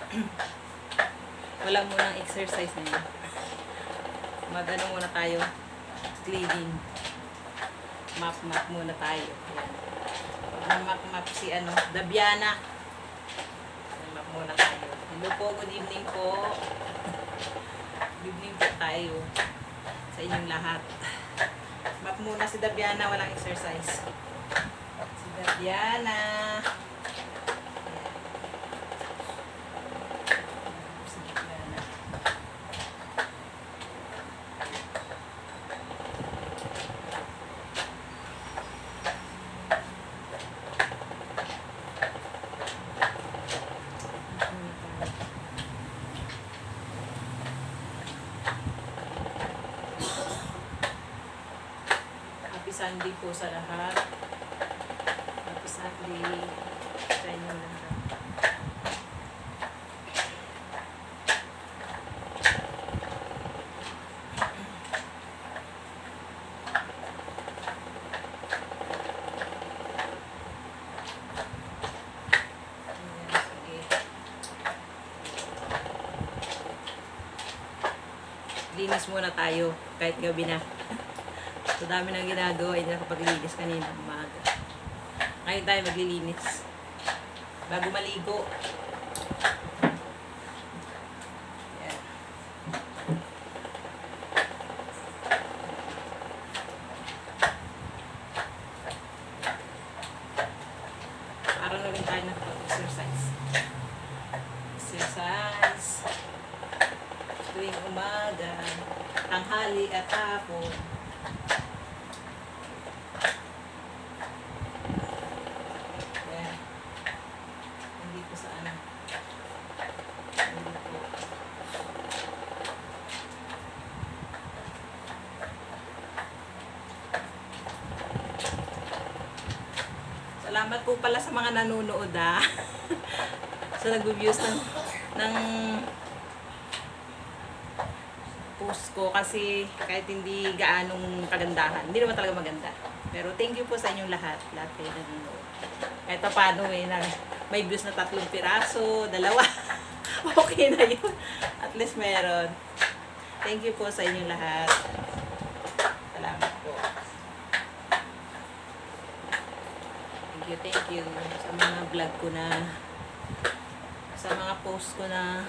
Wala munang exercise ngayon. Mag-ano muna tayo. Cleaning. Map muna tayo. Yan. Map si Dabiana. Map muna tayo. Hello po, good evening po. Good evening po tayo. Sa inyong lahat. Map muna si Dabiana, walang exercise. Si Dabiana. Sunday po sa lahat. Happy Sunday sa inyo lahat. Linis muna tayo kahit gabi na. So, dami nang ginagawa. Hindi nakapaglinis kanina umaga. Ngayon tayo maglilinis. Bago maligo. Yan. Para na rin tayo nakapag-exercise. Exercise. Tuwing umaga, tanghali at hapon. Salamat po pala sa mga nanonood so nag-views ng post ko kasi kahit hindi gaanong kagandahan, hindi naman talaga maganda. Pero thank you po sa inyong lahat kayo nanonood. Kahit paano may views na 3 piraso, 2. Okay na yun. At least meron. Thank you po sa inyong lahat. Salamat po. Thank you sa mga vlog ko na, sa mga post ko na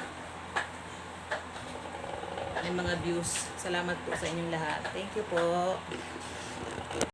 may mga views. Salamat po sa inyong lahat. Thank you po.